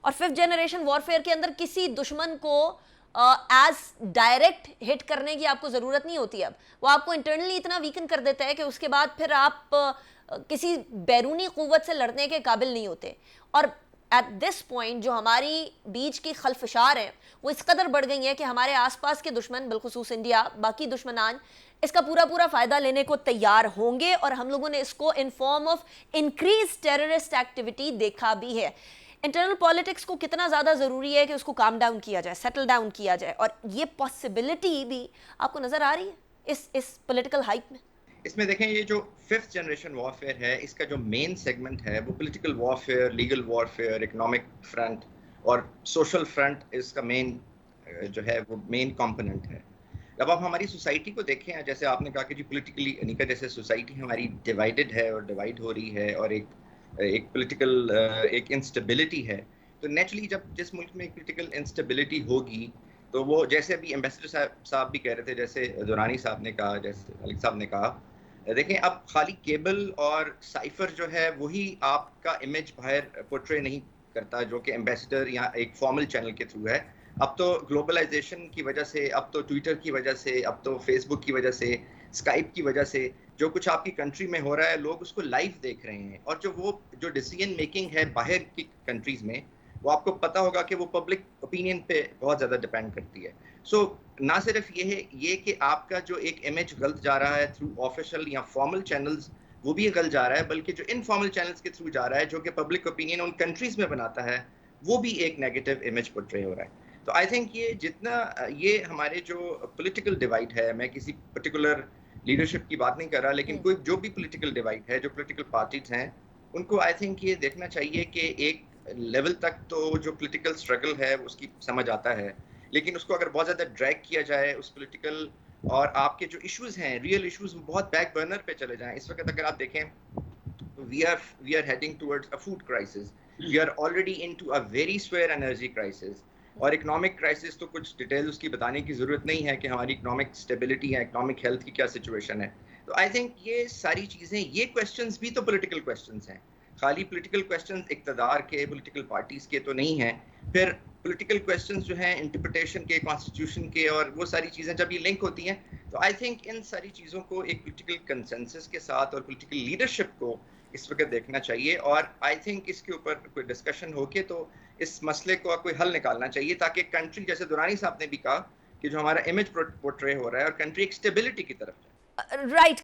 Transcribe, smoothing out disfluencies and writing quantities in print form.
और fifth generation warfare के अंदर किसी दुश्मन को एज डायरेक्ट हिट करने की आपको ज़रूरत नहीं होती। अब वो आपको इंटरनली इतना वीकन कर देता है कि उसके बाद फिर आप किसी बैरूनी क़ुव्वत से लड़ने के काबिल नहीं होते। और एट दिस पॉइंट जो हमारी बीच की खलफशार है वो इस कदर बढ़ गई है कि हमारे आसपास के दुश्मन, बिलखुसूस इंडिया, बाकी दुश्मनान इसका पूरा पूरा फ़ायदा लेने को तैयार होंगे, और हम लोगों ने इसको in form of increase terrorist activity देखा भी है। इंटरनल पॉलिटिक्स को कितना ज़्यादा ज़रूरी है कि उसको काम डाउन किया जाए, सेटल डाउन किया जाए, और ये पॉसिबिलिटी भी आपको नज़र आ रही है इस पॉलिटिकल हाइप में। इसमें देखें, ये जो फिफ्थ जनरेशन वॉरफेयर है, इसका जो मेन सेगमेंट है वो political warfare, legal warfare, economic front और सोशल फ्रंट इसका मेन जो है वो मेन कंपोनेंट है। अब आप हमारी सोसाइटी को देखें, जैसे आपने कहा कि जी पॉलिटिकली अनिका, जैसे सोसाइटी हमारी डिवाइडेड है और डिवाइड हो रही है, और एक पॉलिटिकल एक इंस्टेबिलिटी है। तो नेचुरली जब जिस मुल्क में एक पॉलिटिकल इंस्टेबिलिटी होगी, तो वो जैसे अभी एम्बेसडर साहब भी कह रहे थे, जैसे दुरानी साहब ने कहा, जैसे मलिक साहब ने कहा, देखें अब खाली केबल और साइफर जो है वही आपका इमेज बाहर पोर्ट्रे नहीं करता, जो कि एम्बेसडर या एक फॉर्मल चैनल के थ्रू है। अब तो ग्लोबलाइजेशन की वजह से, अब तो ट्विटर की वजह से, अब तो फेसबुक की वजह से, स्काइप की वजह से जो कुछ आपकी कंट्री में हो रहा है, लोग उसको लाइव देख रहे हैं। और जो डिसीजन मेकिंग है बाहर की कंट्रीज में, वो आपको पता होगा कि वो पब्लिक ओपिनियन पे बहुत ज़्यादा डिपेंड करती है। सो ना सिर्फ ये है ये कि आपका जो एक इमेज गलत जा रहा है थ्रू ऑफिशियल या फॉर्मल चैनल्स, वो भी गलत जा रहा है, बल्कि जो इनफॉर्मल चैनल्स के थ्रू जा रहा है, जो कि पब्लिक ओपिनियन उन कंट्रीज में बनाता है, वो भी एक नेगेटिव इमेज पोर्ट्रे हो रहा है। तो आई थिंक ये जितना ये हमारे जो पॉलिटिकल डिवाइड है, मैं किसी पर्टिकुलर लीडरशिप की बात नहीं कर रहा, लेकिन कोई जो भी पॉलिटिकल डिवाइड है, जो पॉलिटिकल पार्टीज हैं, उनको आई थिंक ये देखना चाहिए कि एक लेवल तक तो जो पॉलिटिकल स्ट्रगल है उसकी समझ आता है, लेकिन उसको अगर बहुत ज़्यादा ड्रैग किया जाए उस पॉलिटिकल, और आपके जो इश्यूज हैं, रियल इश्यूज, वो बहुत बैक बर्नर पे चले जाएं। इस वक्त अगर आप देखें, we are heading towards a food crisis, we are already into a very severe energy crisis, और इकोनॉमिक क्राइसिस तो कुछ डिटेल उसकी बताने की ज़रूरत नहीं है कि हमारी इकोनॉमिक स्टेबिलिटी है, इकोनॉमिक हेल्थ की क्या सिचुएशन है। तो आई थिंक ये सारी चीज़ें, ये क्वेश्चंस भी तो पॉलिटिकल क्वेश्चंस हैं। खाली पॉलिटिकल क्वेश्चंस इक़्तिदार के, पॉलिटिकल पार्टीज़ के तो नहीं हैं। फिर पॉलिटिकल क्वेश्चंस जो हैं इंटरप्रिटेशन के, कॉन्स्टिट्यूशन के, और वो सारी चीज़ें जब ये लिंक होती हैं, तो आई थिंक इन सारी चीज़ों को एक पॉलिटिकल कंसेंसस के साथ और पॉलिटिकल लीडरशिप को इस वक्त देखना चाहिए। और आई थिंक इसके ऊपर कोई डिस्कशन होके तो इस मसले को कोई हल निकालना चाहिए, ताकि कंट्री, जैसे दुरानी साहब ने भी कहा, कि जो हमारा इमेज पोर्ट्रे हो रहा है, और कंट्री एक स्टेबिलिटी की तरफ जाए। राइट।